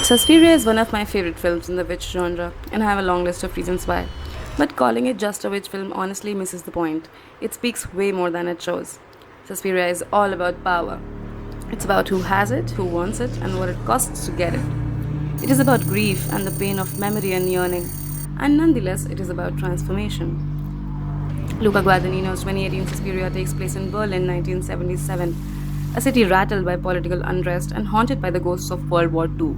Suspiria is one of my favorite films in the witch genre, and I have a long list of reasons why. But calling it just a witch film honestly misses the point. It speaks way more than it shows. Suspiria is all about power. It's about who has it, who wants it, and what it costs to get it. It is about grief and the pain of memory and yearning, and nonetheless, it is about transformation. Luca Guadagnino's 2018 Suspiria takes place in Berlin, 1977, a city rattled by political unrest and haunted by the ghosts of World War II.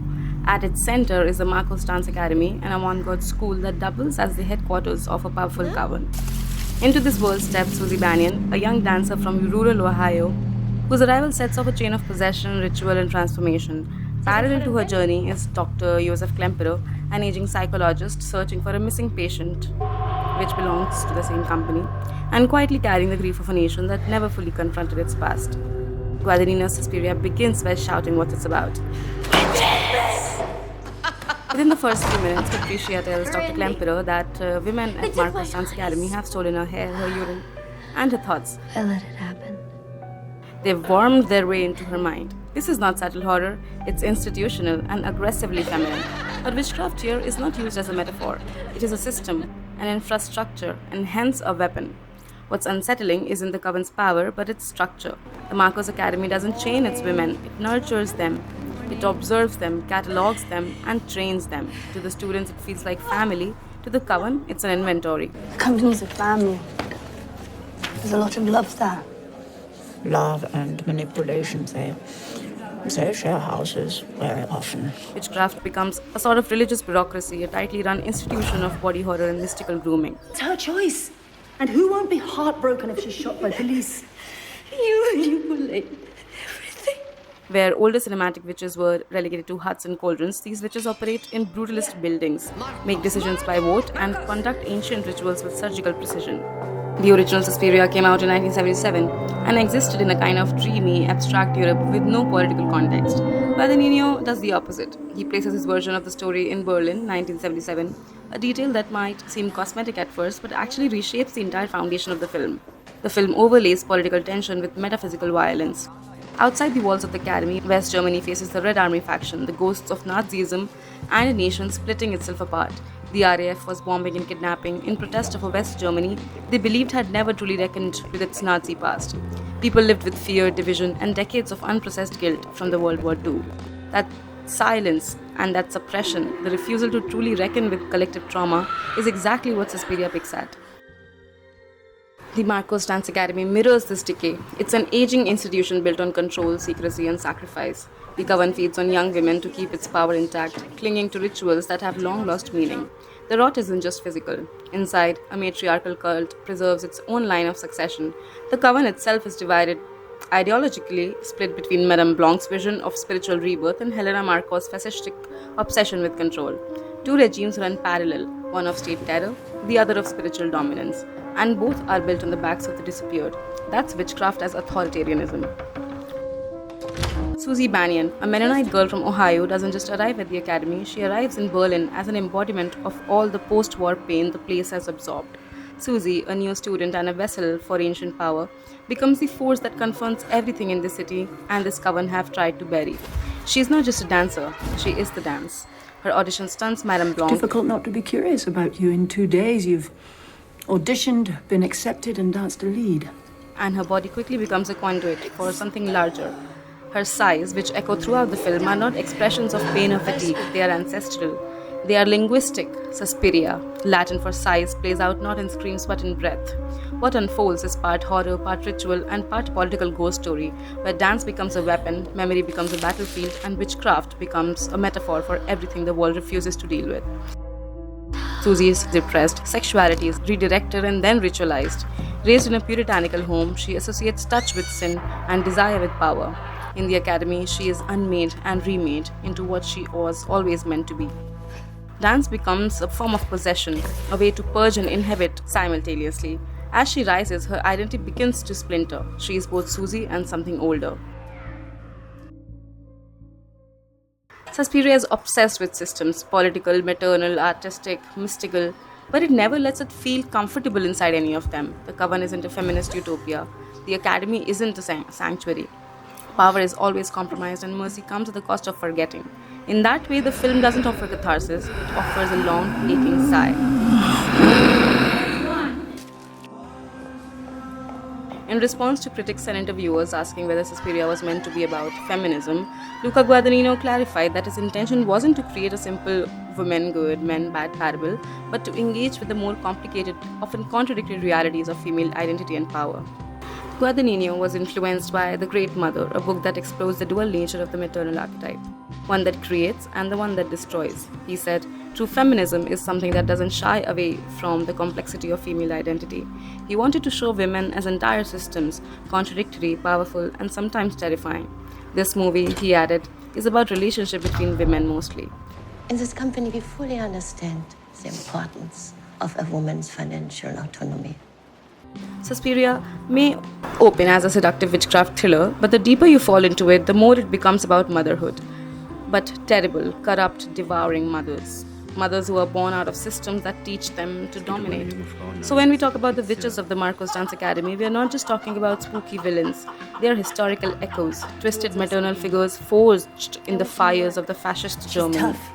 At its center is the Marcos Dance Academy, an avant-garde school that doubles as the headquarters of a powerful coven. Into this world steps Susie Banyan, a young dancer from rural Ohio, whose arrival sets off a chain of possession, ritual, and transformation. Parallel to her journey is Dr. Joseph Klemperer, an aging psychologist searching for a missing patient, which belongs to the same company, and quietly carrying the grief of a nation that never fully confronted its past. Guadagnino's Suspiria begins by shouting what it's about. Within the first few minutes, Patricia tells Dr. Klemperer that women at Marcos Dance Academy have stolen her hair, her urine, and her thoughts. I let it happen. They've wormed their way into her mind. This is not subtle horror, it's institutional and aggressively feminine. But witchcraft here is not used as a metaphor. It is a system, an infrastructure, and hence a weapon. What's unsettling isn't the coven's power, but its structure. The Marcos Academy doesn't chain its women, it nurtures them. It observes them, catalogs them, and trains them. To the students, it feels like family. To the coven, it's an inventory. The company's a family. There's a lot of love there. Love and manipulation, they share houses very often. Witchcraft becomes a sort of religious bureaucracy, a tightly run institution of body horror and mystical grooming. It's her choice. And who won't be heartbroken if she's shot by police? You will late everything. Where older cinematic witches were relegated to huts and cauldrons, these witches operate in brutalist buildings, make decisions by vote, and conduct ancient rituals with surgical precision. The original Suspiria came out in 1977 and existed in a kind of dreamy, abstract Europe with no political context. Guadagnino does the opposite. He places his version of the story in Berlin, 1977, a detail that might seem cosmetic at first but actually reshapes the entire foundation of the film. The film overlays political tension with metaphysical violence. Outside the walls of the academy, West Germany faces the Red Army faction, the ghosts of Nazism, and a nation splitting itself apart. The RAF was bombing and kidnapping in protest of a West Germany they believed had never truly reckoned with its Nazi past. People lived with fear, division, and decades of unprocessed guilt from the World War II. That silence and that suppression, the refusal to truly reckon with collective trauma, is exactly what Suspiria picks at. The Marcos Dance Academy mirrors this decay. It's an aging institution built on control, secrecy, and sacrifice. The coven feeds on young women to keep its power intact, clinging to rituals that have long lost meaning. The rot isn't just physical. Inside, a matriarchal cult preserves its own line of succession. The coven itself is divided ideologically, split between Madame Blanc's vision of spiritual rebirth and Helena Marcos' fascistic obsession with control. Two regimes run parallel, one of state terror, the other of spiritual dominance, and both are built on the backs of the disappeared. That's witchcraft as authoritarianism. Susie Banyan, a Mennonite girl from Ohio, doesn't just arrive at the academy, she arrives in Berlin as an embodiment of all the post-war pain the place has absorbed. Susie, a new student and a vessel for ancient power, becomes the force that confronts everything in this city and this coven have tried to bury. She is not just a dancer, she is the dance. Her audition stunts Madame Blanc. Difficult not to be curious about you. In 2 days, you've auditioned, been accepted, and danced a lead. And her body quickly becomes a conduit for something larger. Her sighs, which echo throughout the film, are not expressions of pain or fatigue, they are ancestral. They are linguistic. Suspiria, Latin for sighs, plays out not in screams but in breath. What unfolds is part horror, part ritual, and part political ghost story, where dance becomes a weapon, memory becomes a battlefield, and witchcraft becomes a metaphor for everything the world refuses to deal with. Susie is depressed, sexuality is redirected and then ritualized. Raised in a puritanical home, she associates touch with sin and desire with power. In the academy, she is unmade and remade into what she was always meant to be. Dance becomes a form of possession, a way to purge and inhabit simultaneously. As she rises, her identity begins to splinter. She is both Susie and something older. Suspiria is obsessed with systems, political, maternal, artistic, mystical, but it never lets it feel comfortable inside any of them. The coven isn't a feminist utopia. The academy isn't a sanctuary. Power is always compromised and mercy comes at the cost of forgetting. In that way, the film doesn't offer catharsis, it offers a long, aching sigh. In response to critics and interviewers asking whether Suspiria was meant to be about feminism, Luca Guadagnino clarified that his intention wasn't to create a simple women good, men bad parable, but to engage with the more complicated, often contradictory realities of female identity and power. Guadagnino was influenced by The Great Mother, a book that explores the dual nature of the maternal archetype, one that creates and the one that destroys. He said, true feminism is something that doesn't shy away from the complexity of female identity. He wanted to show women as entire systems, contradictory, powerful, and sometimes terrifying. This movie, he added, is about relationship between women mostly. In this company, we fully understand the importance of a woman's financial autonomy. Suspiria may open as a seductive witchcraft thriller, but the deeper you fall into it, the more it becomes about motherhood. But terrible, corrupt, devouring mothers. Mothers who are born out of systems that teach them to dominate. So when we talk about the witches of the Marcos Dance Academy, we are not just talking about spooky villains. They are historical echoes, twisted maternal figures forged in the fires of the fascist Germany. Tough.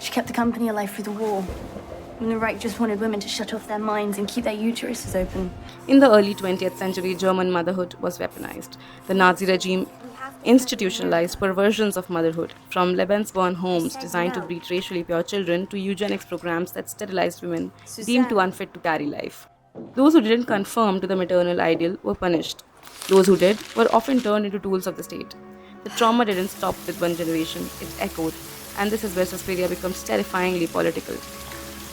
She kept the company alive through the war. When the Reich just wanted women to shut off their minds and keep their uteruses open. In the early 20th century, German motherhood was weaponized. The Nazi regime institutionalized perversions of motherhood, from Lebensborn homes designed to breed racially pure children to eugenics programs that sterilized women deemed too unfit to carry life. Those who didn't conform to the maternal ideal were punished. Those who did were often turned into tools of the state. The trauma didn't stop with one generation, it echoed, and this is where Suspiria becomes terrifyingly political.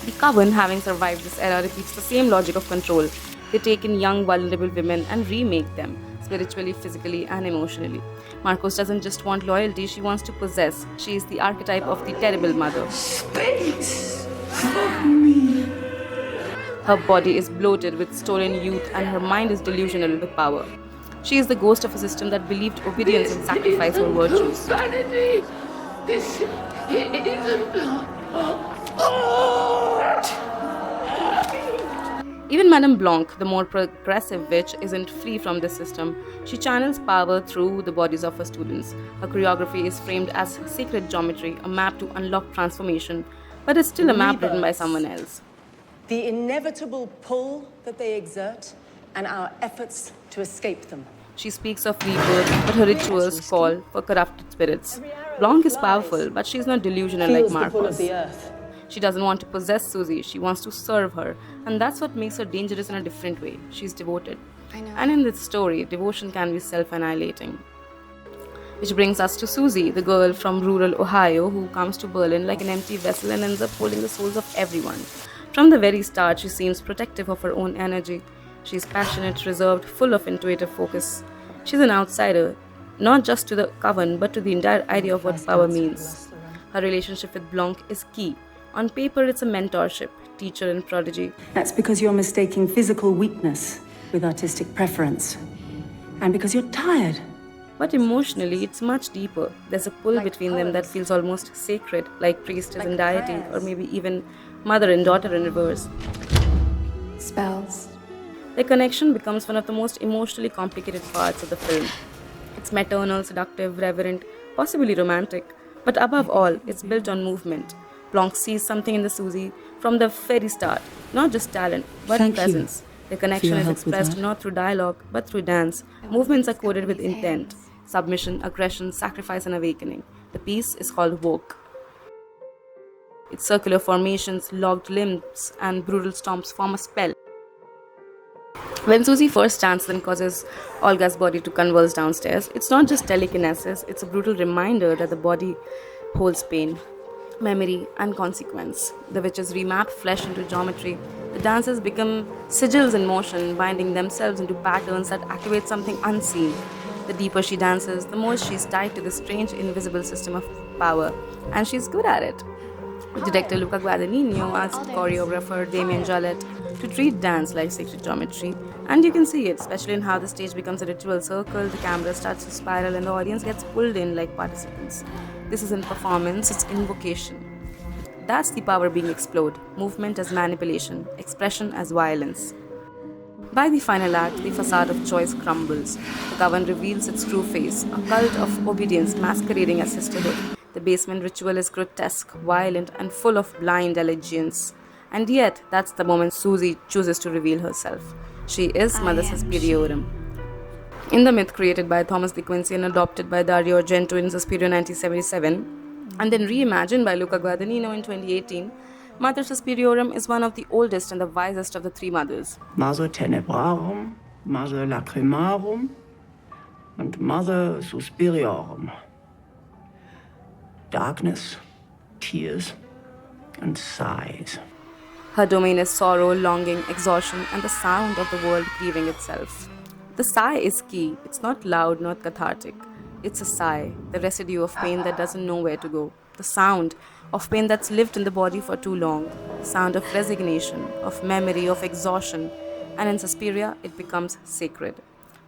The Coven, having survived this era, repeats the same logic of control. They take in young, vulnerable women and remake them, spiritually, physically, and emotionally. Marcos doesn't just want loyalty, she wants to possess. She is the archetype of the terrible mother. Space for me. Her body is bloated with stolen youth, and her mind is delusional with power. She is the ghost of a system that believed obedience and sacrifice were virtues. Vanity. This isn't. Even Madame Blanc, the more progressive witch, isn't free from this system. She channels power through the bodies of her students. Her choreography is framed as sacred geometry, a map to unlock transformation, but it's still a map written by someone else. The inevitable pull that they exert, and our efforts to escape them. She speaks of rebirth, but her rituals call for corrupted spirits. Blanc is powerful, but she's not delusional like Feels the pull of Marcos. the earth. She doesn't want to possess Susie, she wants to serve her, and that's what makes her dangerous in a different way. She's devoted. And in this story, devotion can be self-annihilating. Which brings us to Susie, the girl from rural Ohio who comes to Berlin like an empty vessel and ends up holding the souls of everyone. From the very start, she seems protective of her own energy. She's passionate, reserved, full of intuitive focus. She's an outsider, not just to the Coven, but to the entire idea of what power means. Her relationship with Blanc is key. On paper, it's a mentorship, teacher and prodigy. That's because you're mistaking physical weakness with artistic preference. And because you're tired. But emotionally, it's much deeper. There's a pull between them that feels almost sacred, like priestess and deity, or maybe even mother and daughter in reverse. Spells. Their connection becomes one of the most emotionally complicated parts of the film. It's maternal, seductive, reverent, possibly romantic, but above all, it's built on movement. Blanc sees something in the Susie from the very start, not just talent, but Thank you presence. The connection for your is help with expressed that. not through dialogue, but through dance. Movements are coded with intent, submission, aggression, sacrifice, and awakening. The piece is called Woke. Its circular formations, locked limbs, and brutal stomps form a spell. When Susie first dances and causes Olga's body to convulse downstairs, it's not just telekinesis, it's a brutal reminder that the body holds pain, memory, and consequence. The witches remap flesh into geometry. The dances become sigils in motion, binding themselves into patterns that activate something unseen. The deeper she dances, the more she's tied to this strange, invisible system of power, and she's good at it. Director Luca Guadagnino asked choreographer Damien Jallet to treat dance like sacred geometry, and you can see it, especially in how the stage becomes a ritual circle, the camera starts to spiral, and the audience gets pulled in like participants. This isn't performance, it's invocation. That's the power being explored, movement as manipulation, expression as violence. By the final act, the facade of choice crumbles. The Coven reveals its true face, a cult of obedience masquerading as sisterhood. The basement ritual is grotesque, violent, and full of blind allegiance. And yet, that's the moment Susie chooses to reveal herself. She is Mother Suspiriorum. In the myth created by Thomas de Quincey and adopted by Dario Argento in Suspiria 1977, and then reimagined by Luca Guadagnino in 2018, Mother Suspiriorum is one of the oldest and the wisest of the three mothers. Mother Tenebrarum, Mother Lacrimarum, and Mother Suspiriorum. Darkness, tears, and sighs. Her domain is sorrow, longing, exhaustion, and the sound of the world grieving itself. The sigh is key. It's not loud, not cathartic. It's a sigh, the residue of pain that doesn't know where to go. The sound of pain that's lived in the body for too long. The sound of resignation, of memory, of exhaustion. And in Suspiria, it becomes sacred.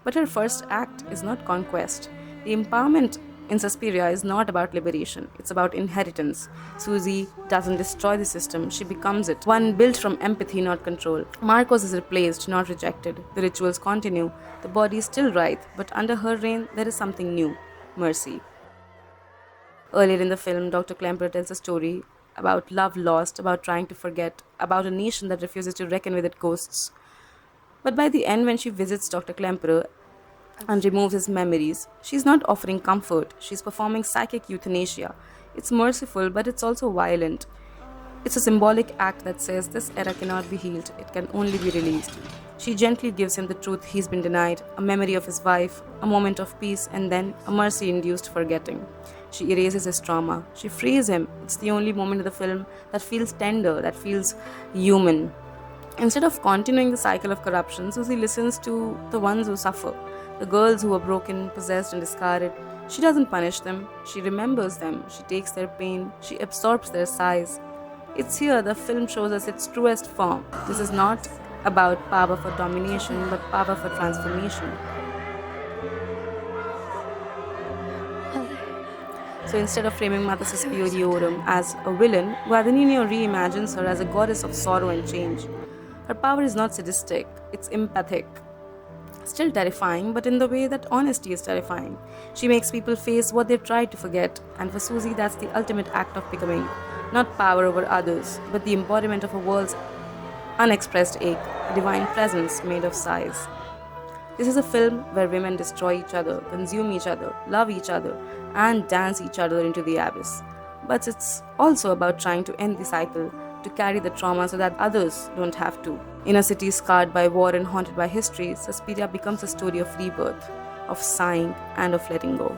But her first act is not conquest. The empowerment in Suspiria is not about liberation, it's about inheritance. Susie doesn't destroy the system, she becomes it. One built from empathy, not control. Marcos is replaced, not rejected. The rituals continue. The body is still writhed, but under her reign, there is something new: mercy. Earlier in the film, Dr. Klemperer tells a story about love lost, about trying to forget, about a nation that refuses to reckon with its ghosts. But by the end, when she visits Dr. Klemperer and removes his memories, she's not offering comfort, she's performing psychic euthanasia. It's merciful, but it's also violent. It's a symbolic act that says this era cannot be healed, it can only be released. She gently gives him the truth he's been denied, a memory of his wife, a moment of peace, and then a mercy-induced forgetting. She erases his trauma, she frees him. It's the only moment in the film that feels tender, that feels human. Instead of continuing the cycle of corruption, Susie listens to the ones who suffer. The girls who are broken, possessed, and discarded. She doesn't punish them, she remembers them, she takes their pain, she absorbs their sighs. It's here the film shows us its truest form. This is not about power for domination, but power for transformation. So instead of framing Mother Suspiriorum as a villain, Guadagnino reimagines her as a goddess of sorrow and change. Her power is not sadistic, it's empathic. Still terrifying, but in the way that honesty is terrifying. She makes people face what they've tried to forget, and for Susie, that's the ultimate act of becoming. Not power over others, but the embodiment of a world's unexpressed ache, a divine presence made of sighs. This is a film where women destroy each other, consume each other, love each other, and dance each other into the abyss. But it's also about trying to end the cycle, to carry the trauma so that others don't have to. In a city scarred by war and haunted by history, Suspiria becomes a story of rebirth, of sighing, and of letting go.